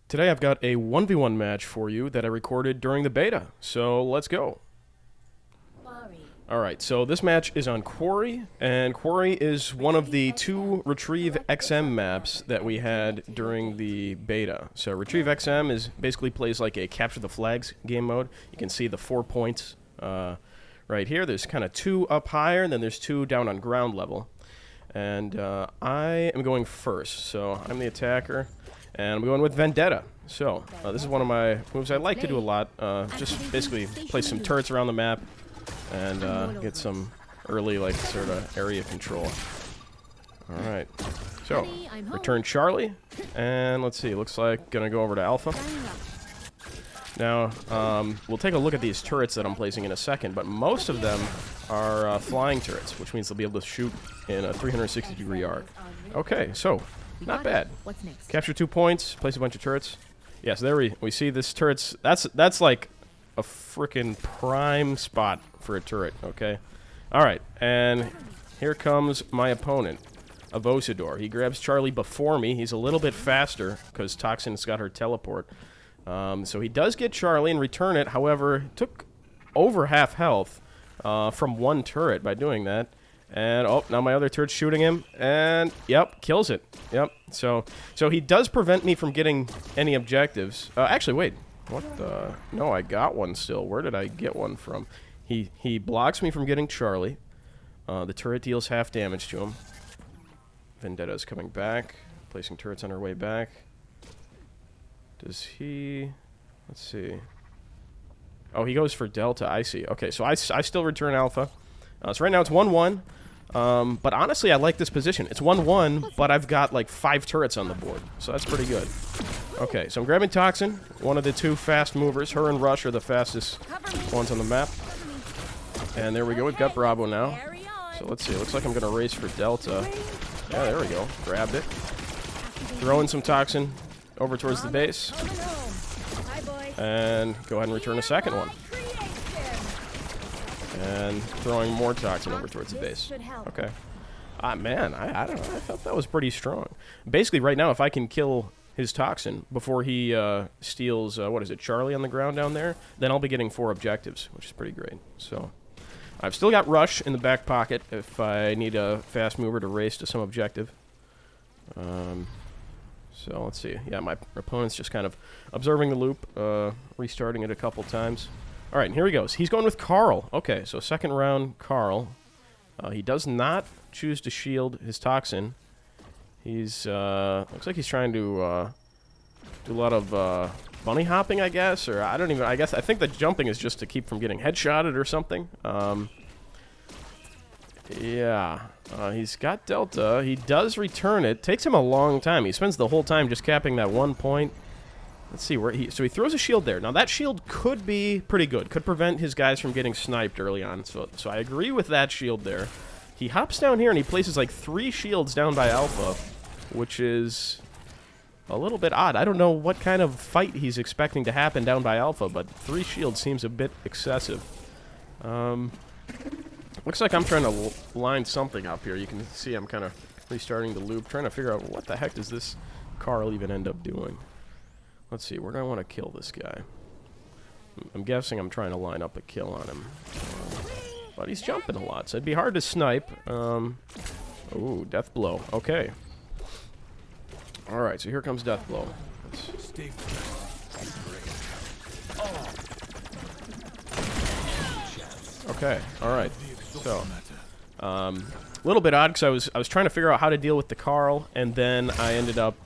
Today I've got a 1v1 match for you that I recorded during the beta, so let's go. Quarry. Alright, so this match is on Quarry, and Quarry is one of the two Retrieve XM maps that we had during the beta. So Retrieve XM is basically plays like a Capture the Flags game mode. You can see the 4 points right here. There's kind of 2 up higher, and then there's 2 down on ground level. And I am going first, so I'm the attacker. And I'm going with Vendetta. So, this is one of my moves I like to do a lot. Just basically place some turrets around the map and get some early, like, sort of area control. Alright. So, return Charlie. And let's see, looks like gonna go over to Alpha. Now, we'll take a look at these turrets that I'm placing in a second, but most of them are flying turrets, which means they'll be able to shoot in a 360-degree arc. Okay, so not bad. What's next? Capture 2 points, place a bunch of turrets. Yes, there we see this turrets. That's like a freaking prime spot for a turret, okay? Alright, and here comes my opponent, Avosador. He grabs Charlie before me. He's a little bit faster because Toxin's got her teleport. So he does get Charlie and return it. However, took over half health from one turret by doing that. And, oh, now my other turret's shooting him, and, yep, kills it. Yep, so he does prevent me from getting any objectives. Actually, wait, what the? No, I got one still. Where did I get one from? He blocks me from getting Charlie. The turret deals half damage to him. Vendetta's coming back, placing turrets on her way back. Does he? Let's see. Oh, he goes for Delta, I see. Okay, so I still return Alpha. So right now it's 1-1. But honestly, I like this position. It's 1-1, but I've got like 5 turrets on the board, so that's pretty good. Okay, so I'm grabbing Toxin, one of the 2 fast movers. Her and Rush are the fastest ones on the map. And there we go, we've got Bravo now. So let's see, it looks like I'm going to race for Delta. Yeah, there we go, grabbed it. Throwing some Toxin over towards the base. And go ahead and return a second one. And throwing more Toxin over towards the base. Okay. Man, I don't know. I thought that was pretty strong. Basically, right now, if I can kill his Toxin before he steals, what is it, Charlie on the ground down there, then I'll be getting 4 objectives, which is pretty great. So, I've still got Rush in the back pocket if I need a fast mover to race to some objective. So, let's see. Yeah, my opponent's just kind of observing the loop, restarting it a couple times. All right, and here he goes. He's going with Carl. Okay, so second round, Carl. He does not choose to shield his Toxin. He's, looks like he's trying to do a lot of bunny hopping, I guess, or I think the jumping is just to keep from getting headshotted or something. Yeah, he's got Delta. He does return it. Takes him a long time. He spends the whole time just capping that 1 point. Let's see where so he throws a shield there. Now that shield could be pretty good. Could prevent his guys from getting sniped early on. So I agree with that shield there. He hops down here and he places like 3 shields down by Alpha, which is a little bit odd. I don't know what kind of fight he's expecting to happen down by Alpha, but 3 shields seems a bit excessive. Looks like I'm trying to line something up here. You can see I'm kind of restarting the loop, trying to figure out what the heck does this Carl even end up doing. Let's see, where do I want to kill this guy? I'm guessing I'm trying to line up a kill on him. But he's jumping a lot, so it'd be hard to snipe. Ooh, Death Blow. Okay. Alright, so here comes Death Blow. Okay, alright. So, a little bit odd because I was trying to figure out how to deal with the Carl, and then I ended up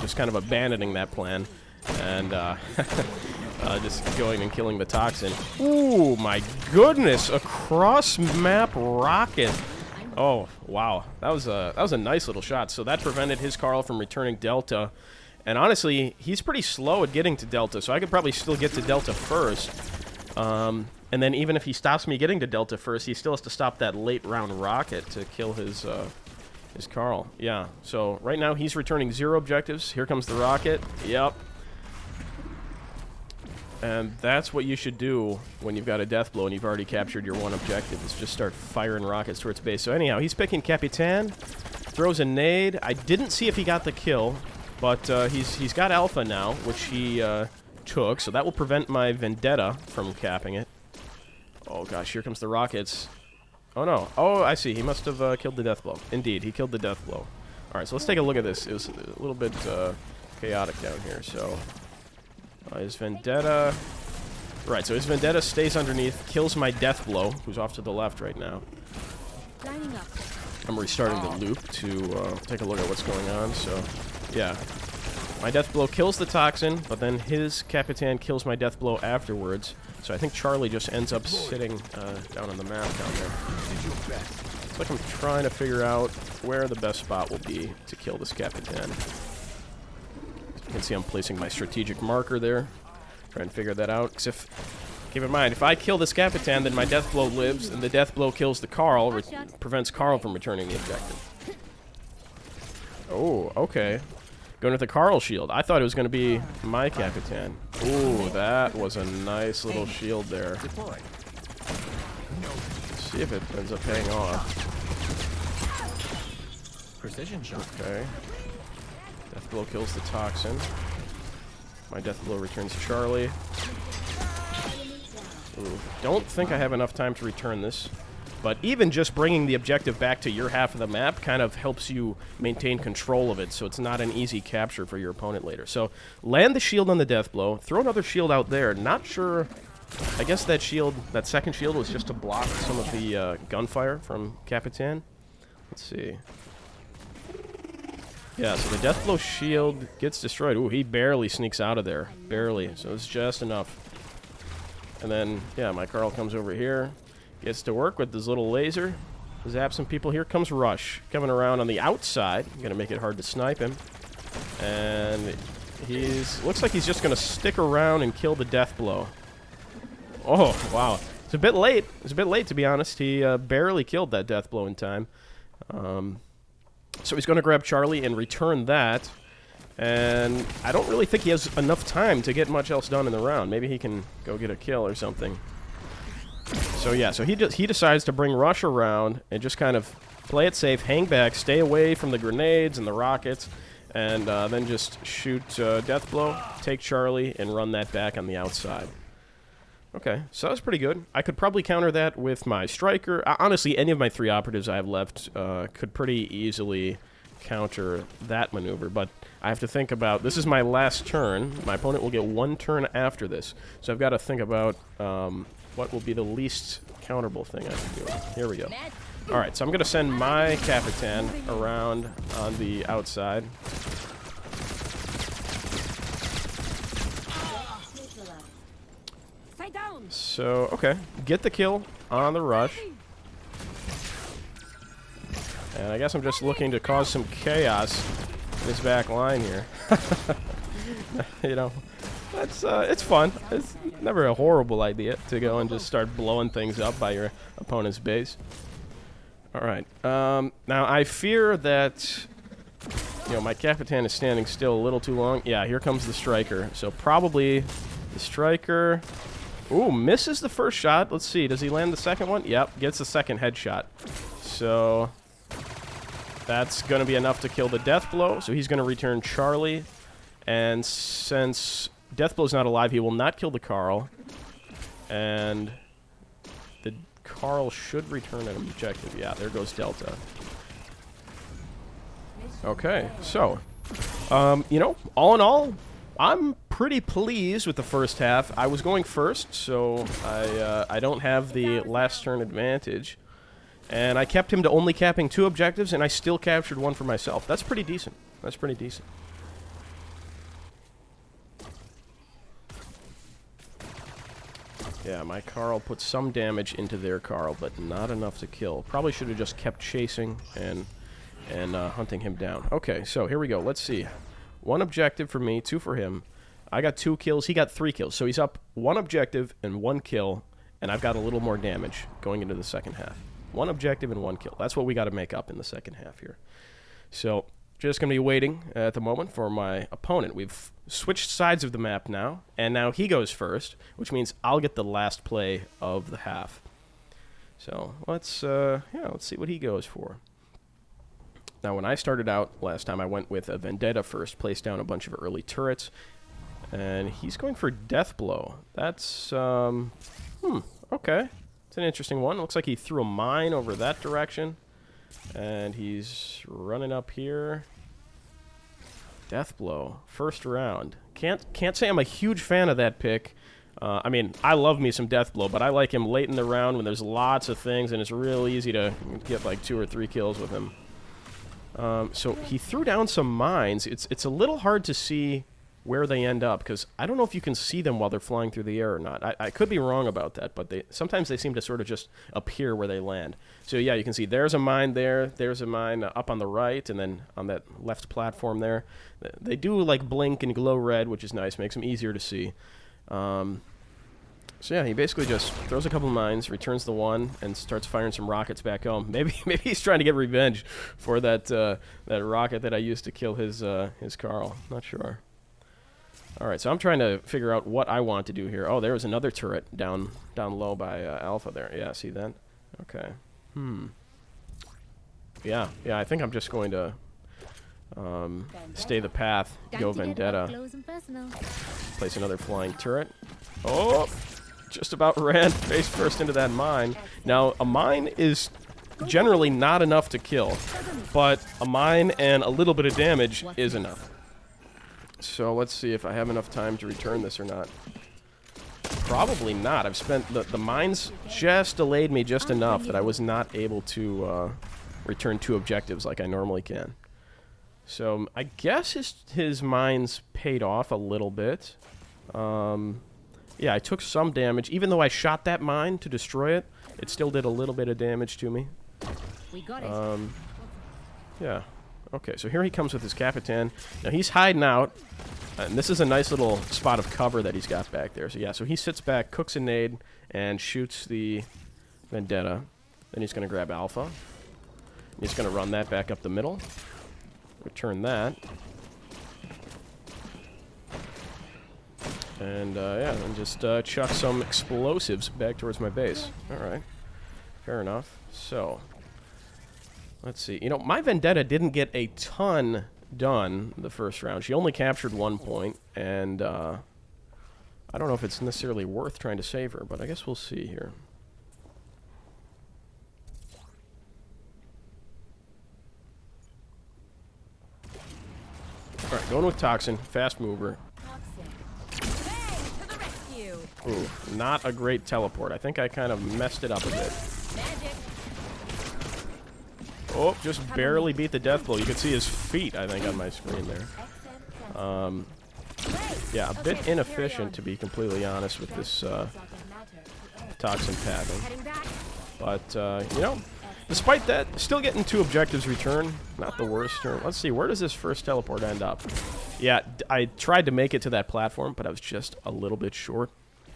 just kind of abandoning that plan. And just going and killing the Toxin. Ooh, my goodness! A cross-map rocket. Oh, wow. That was a nice little shot. So that prevented his Carl from returning Delta. And honestly, he's pretty slow at getting to Delta, so I could probably still get to Delta first. And then even if he stops me getting to Delta first, he still has to stop that late-round rocket to kill his Carl. Yeah, so right now he's returning 0 objectives. Here comes the rocket. Yep. And that's what you should do when you've got a death blow and you've already captured your 1 objective, is just start firing rockets towards base. So anyhow, he's picking Capitan, throws a nade. I didn't see if he got the kill. But he's got Alpha now, which he took, so that will prevent my Vendetta from capping it. Oh gosh, here comes the rockets. Oh no. Oh, I see. He must have killed the death blow. Indeed, he killed the death blow. Alright, so let's take a look at this. It was a little bit chaotic down here, so... his Vendetta... Right, so his Vendetta stays underneath, kills my death blow, who's off to the left right now. Lining up. I'm restarting the loop to take a look at what's going on, so... Yeah. My death blow kills the toxin, but then his Capitan kills my death blow afterwards. So I think Charlie just ends up sitting down on the map down there. It's like I'm trying to figure out where the best spot will be to kill this Capitan. You can see I'm placing my strategic marker there. Trying to figure that out. Because keep in mind, if I kill this Capitan, then my death blow lives, and the death blow kills the Carl, prevents Carl from returning the objective. Oh, okay. Going with the Carl shield. I thought it was going to be my Capitan. Ooh, that was a nice little shield there. Let's see if it ends up paying off. Precision shot. Okay. Death blow kills the toxin. My death blow returns Charlie. Ooh, don't think I have enough time to return this. But even just bringing the objective back to your half of the map kind of helps you maintain control of it, so it's not an easy capture for your opponent later. So, land the shield on the death blow, throw another shield out there. Not sure... I guess that shield, that second shield was just to block some of the gunfire from Capitan. Let's see. Yeah, so the death blow shield gets destroyed. Ooh, he barely sneaks out of there. Barely. So it's just enough. And then, yeah, my Carl comes over here. Gets to work with this little laser. Zap some people. Here comes Rush. Coming around on the outside. Gonna make it hard to snipe him. And looks like he's just gonna stick around and kill the death blow. Oh, wow. It's a bit late. It's a bit late, to be honest. He barely killed that death blow in time. So he's gonna grab Charlie and return that. And I don't really think he has enough time to get much else done in the round. Maybe he can go get a kill or something. So yeah, so he decides to bring Rush around and just kind of play it safe, hang back, stay away from the grenades and the rockets, and then just shoot death blow, take Charlie, and run that back on the outside. Okay, so that's pretty good. I could probably counter that with my striker. Honestly, any of my 3 operatives I have left could pretty easily counter that maneuver, but I have to think about... This is my last turn. My opponent will get 1 turn after this, so I've got to think about... what will be the least counterable thing I can do. Here we go. Alright, so I'm going to send my Capitan around on the outside. So, okay. Get the kill on the Rush. And I guess I'm just looking to cause some chaos in this back line here. You know... it's fun. It's never a horrible idea to go and just start blowing things up by your opponent's base. Alright. Now, I fear that, you know, my Capitan is standing still a little too long. Yeah, here comes the striker. So probably the striker... Ooh, misses the first shot. Let's see. Does he land the second one? Yep, gets the second headshot. So that's going to be enough to kill the death blow. So he's going to return Charlie. And since... Deathblow's not alive, he will not kill the Carl. And the Carl should return an objective. Yeah, there goes Delta. Okay, so, you know, all in all, I'm pretty pleased with the first half. I was going first, so I don't have the last turn advantage. And I kept him to only capping 2 objectives, and I still captured 1 for myself. That's pretty decent. That's pretty decent. Yeah, my Carl put some damage into their Carl, but not enough to kill. Probably should have just kept chasing and hunting him down. Okay, so here we go. Let's see. 1 objective for me, 2 for him. I got 2 kills. He got 3 kills. So he's up 1 objective and 1 kill, and I've got a little more damage going into the second half. 1 objective and 1 kill. That's what we got to make up in the second half here. So just going to be waiting at the moment for my opponent. We've switched sides of the map now, and now he goes first, which means I'll get the last play of the half. So let's see what he goes for. Now, when I started out last time, I went with a Vendetta first, placed down a bunch of early turrets, and he's going for Death Blow. That's, okay. It's an interesting one. Looks like he threw a mine over that direction, and he's running up here. Death Blow, first round. Can't say I'm a huge fan of that pick. I mean, I love me some Death Blow, but I like him late in the round when there's lots of things, and it's real easy to get like 2 or 3 kills with him. So he threw down some mines. It's a little hard to see where they end up, because I don't know if you can see them while they're flying through the air or not. I could be wrong about that, but sometimes they seem to sort of just appear where they land. So yeah, you can see there's a mine there, there's a mine up on the right, and then on that left platform there. They do like blink and glow red, which is nice, makes them easier to see. So yeah, he basically just throws a couple mines, returns the one, and starts firing some rockets back home. Maybe he's trying to get revenge for that rocket that I used to kill his Carl. Not sure. All right, so I'm trying to figure out what I want to do here. Oh, there was another turret down low by Alpha there. Yeah, see that? Okay. Yeah, I think I'm just going to stay the path, go Vendetta. Place another flying turret. Oh, just about ran face first into that mine. Now, a mine is generally not enough to kill, but a mine and a little bit of damage is enough. So let's see if I have enough time to return this or not. Probably not. I've spent... The mines just delayed me just enough that I was not able to return 2 objectives like I normally can. So I guess his mines paid off a little bit. Yeah, I took some damage. Even though I shot that mine to destroy it, it still did a little bit of damage to me. We got it. Yeah. Okay, so here he comes with his Capitan. Now he's hiding out, and this is a nice little spot of cover that he's got back there. So yeah, so he sits back, cooks a nade, and shoots the Vendetta. Then he's going to grab Alpha. He's going to run that back up the middle. Return that. And yeah, and just chuck some explosives back towards my base. Alright, fair enough. So... let's see. You know, my Vendetta didn't get a ton done the first round. She only captured 1 point, and I don't know if it's necessarily worth trying to save her, but I guess we'll see here. Alright, going with Toxin. Fast mover. Ooh, not a great teleport. I think I kind of messed it up a bit. Oh, just barely beat the Death Blow. You can see his feet, I think, on my screen there. Yeah, a bit inefficient, to be completely honest, with this Toxin pathing. But, you know, despite that, still getting 2 objectives return. Not the worst. Let's see, where does this first teleport end up? Yeah, I tried to make it to that platform, but I was just a little bit short.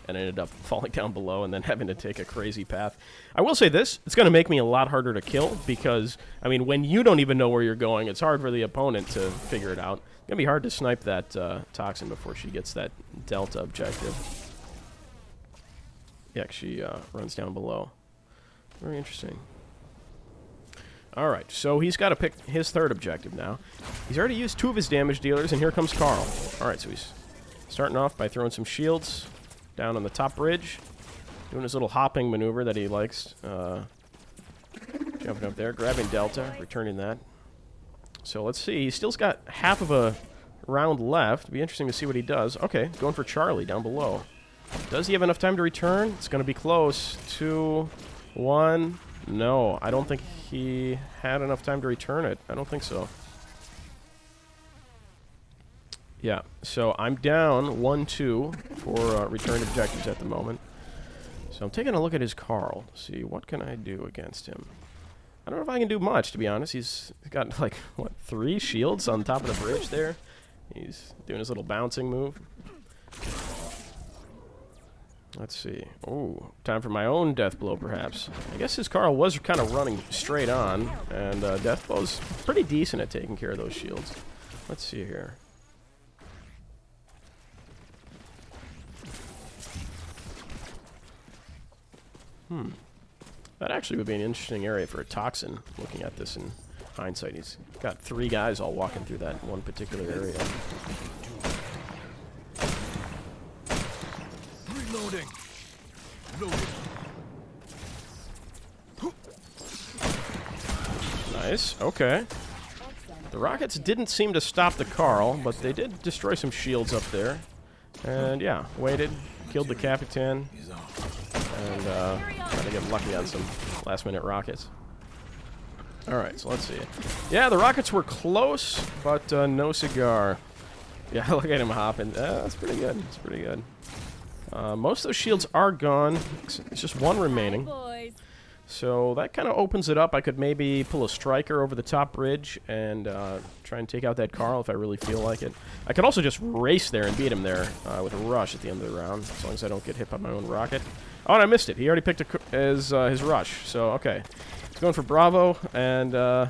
And ended up falling down below and then having to take a crazy path. I will say this, it's going to make me a lot harder to kill because, I mean, when you don't even know where you're going, it's hard for the opponent to figure it out. It's going to be hard to snipe that Toxin before she gets that Delta objective. Yeah, she runs down below. Very interesting. Alright, so he's got to pick his 3rd objective now. He's already used 2 of his damage dealers, and here comes Carl. Alright, so he's starting off by throwing some shields down on the top bridge, doing his little hopping maneuver that he likes. Jumping up there, grabbing Delta, returning that. So let's see, he still's got half of a round left. It'll be interesting to see what he does. Okay, going for Charlie down below. Does he have enough time to return? It's going to be close. 2, 1. No, I don't think he had enough time to return it. I don't think so. Yeah, so I'm down 1-2 for return objectives at the moment. So I'm taking a look at his Carl. See, what can I do against him? I don't know if I can do much, to be honest. He's got, like, what, 3 shields on top of the bridge there? He's doing his little bouncing move. Let's see. Ooh, time for my own Death Blow, perhaps. I guess his Carl was kind of running straight on, and Death Blow's pretty decent at taking care of those shields. Let's see here. That actually would be an interesting area for a Toxin, looking at this in hindsight, he's got 3 guys all walking through that one particular area. Reloading. Loading. Nice. Okay. The rockets didn't seem to stop the Carl, but they did destroy some shields up there. And yeah, waited, killed the Capitan, and tried to get lucky on some last-minute rockets. Alright, so let's see. Yeah, the rockets were close, but no cigar. Yeah, look at him hopping. That's pretty good. That's pretty good. Most of those shields are gone. It's just one remaining. Boys. So that kind of opens it up. I could maybe pull a striker over the top bridge and try and take out that Carl if I really feel like it. I could also just race there and beat him there with a rush at the end of the round, as long as I don't get hit by my own rocket. Oh, and I missed it. He already picked his rush. So, okay. He's going for Bravo and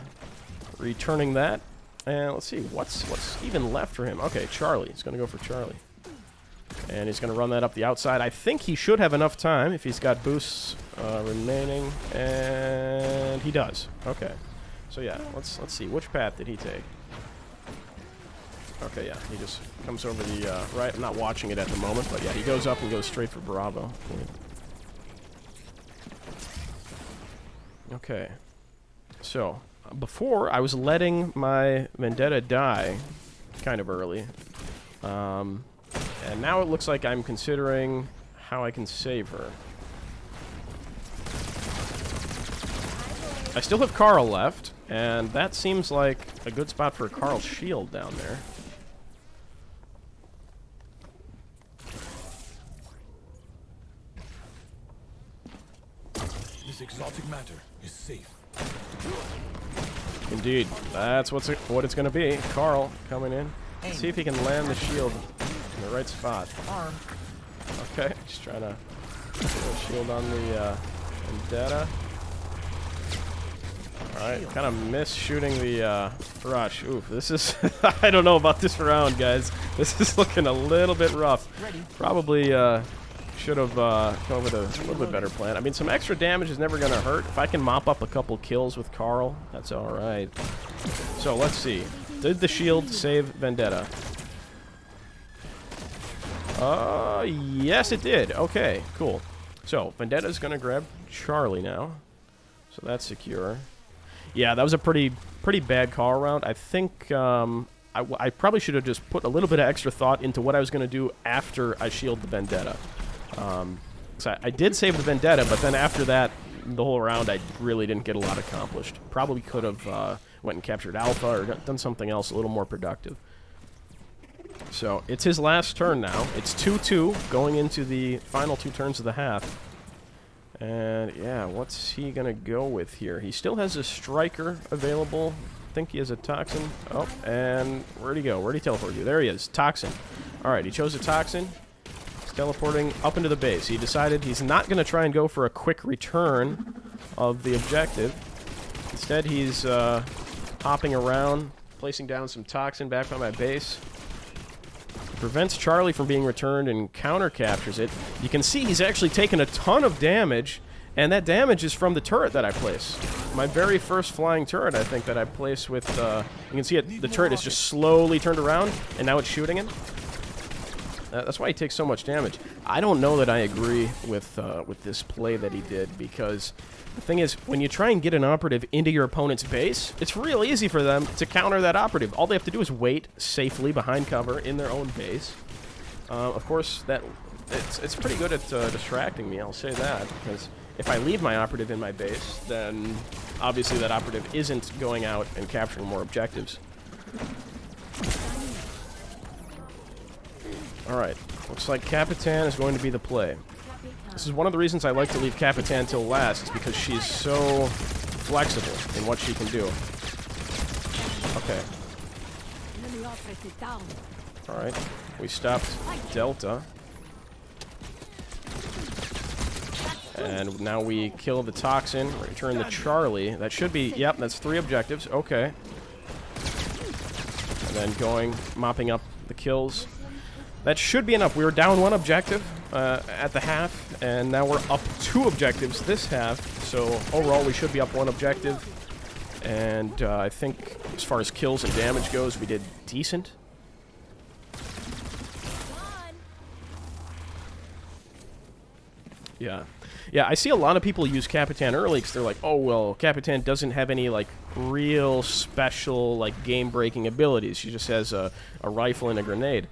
returning that. And let's see, what's even left for him? Okay, Charlie. He's going to go for Charlie. And he's going to run that up the outside. I think he should have enough time if he's got boosts remaining. And he does. Okay. So yeah, let's see. Which path did he take? Okay, yeah. He just comes over the right. I'm not watching it at the moment, but yeah, he goes up and goes straight for Bravo. Okay. So, before, I was letting my Vendetta die kind of early. And now it looks like I'm considering how I can save her. I still have Carl left, and that seems like a good spot for a Carl shield down there. This exotic matter is safe. Indeed, that's what it's going to be. Carl coming in. Let's see if he can land the shield in the right spot. Okay, just trying to put a shield on the Vendetta. Alright, kind of missed shooting the rush. Oof, this is... I don't know about this round, guys. This is looking a little bit rough. Probably should have come up with a little bit better plan. I mean, some extra damage is never going to hurt. If I can mop up a couple kills with Carl, that's alright. So, let's see. Did the shield save Vendetta? Yes it did. Okay, cool. So, Vendetta's gonna grab Charlie now. So that's secure. Yeah, that was a pretty bad call round. I think, I probably should have just put a little bit of extra thought into what I was gonna do after I shield the Vendetta. So I did save the Vendetta, but then after that, the whole round, I really didn't get a lot accomplished. Probably could have, went and captured Alpha or done something else a little more productive. So, it's his last turn now. It's 2-2 going into the final 2 turns of the half. And, yeah, what's he going to go with here? He still has a striker available. I think he has a Toxin. Oh, and where'd he go? Where'd he teleport you? There he is. Toxin. Alright, he chose a Toxin. He's teleporting up into the base. He decided he's not going to try and go for a quick return of the objective. Instead, he's hopping around, placing down some Toxin back by my base. Prevents Charlie from being returned and counter captures it. You can see he's actually taken a ton of damage, and that damage is from the turret that I placed. My very first flying turret, I think, that I placed with, you can see it, the turret is just slowly turned around, and now it's shooting him. That's why he takes so much damage. I don't know that I agree with this play that he did, because the thing is, when you try and get an operative into your opponent's base, it's real easy for them to counter that operative. All they have to do is wait safely behind cover in their own base. Of course, it's pretty good at distracting me, I'll say that, because if I leave my operative in my base, then obviously that operative isn't going out and capturing more objectives. Alright, looks like Capitan is going to be the play. This is one of the reasons I like to leave Capitan till last, is because she's so flexible in what she can do. Okay. Alright, we stopped Delta. And now we kill the Toxin, return the Charlie. That should be, yep, that's 3 objectives, okay. And then mopping up the kills. That should be enough. We were down 1 objective at the half, and now we're up 2 objectives this half. So overall, we should be up 1 objective. And I think as far as kills and damage goes, we did decent. Yeah. Yeah, I see a lot of people use Capitan early because they're like, oh, well, Capitan doesn't have any, like, real special, like, game-breaking abilities. She just has a rifle and a grenade.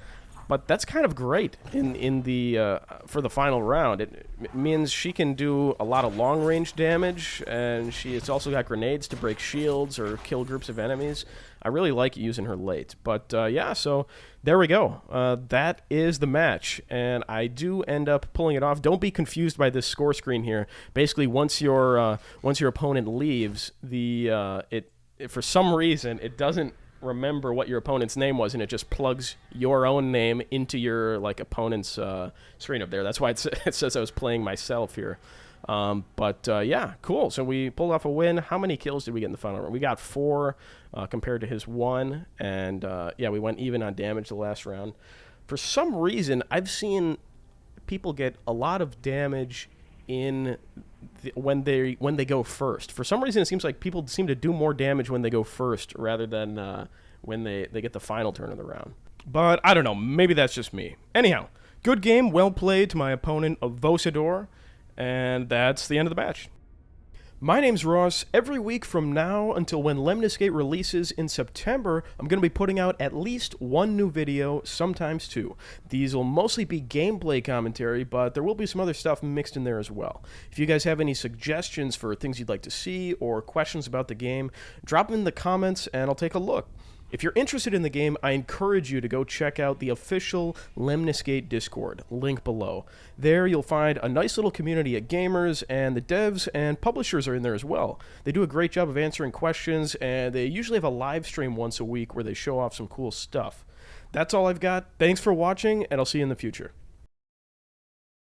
But that's kind of great in the for the final round. It means she can do a lot of long-range damage, and it's also got grenades to break shields or kill groups of enemies. I really like using her late. But, yeah, so there we go. That is the match, and I do end up pulling it off. Don't be confused by this score screen here. Basically, once your opponent leaves, for some reason, it doesn't remember what your opponent's name was, and it just plugs your own name into your opponent's screen up there. That's why it says I was playing myself here. Yeah, cool. So we pulled off a win. How many kills did we get in the final round? We got 4 compared to his 1, and yeah, we went even on damage the last round. For some reason, I've seen people get a lot of damage when they go first. For some reason, it seems like people seem to do more damage when they go first rather than when they get the final turn of the round. But I don't know. Maybe that's just me. Anyhow, good game. Well played to my opponent, Avosador. And that's the end of the match. My name's Ross. Every week from now until when Lemnis Gate releases in September, I'm going to be putting out at least 1 new video, sometimes 2. These will mostly be gameplay commentary, but there will be some other stuff mixed in there as well. If you guys have any suggestions for things you'd like to see or questions about the game, drop them in the comments and I'll take a look. If you're interested in the game, I encourage you to go check out the official Lemnis Gate Discord, link below. There you'll find a nice little community of gamers, and the devs and publishers are in there as well. They do a great job of answering questions, and they usually have a live stream once a week where they show off some cool stuff. That's all I've got. Thanks for watching, and I'll see you in the future.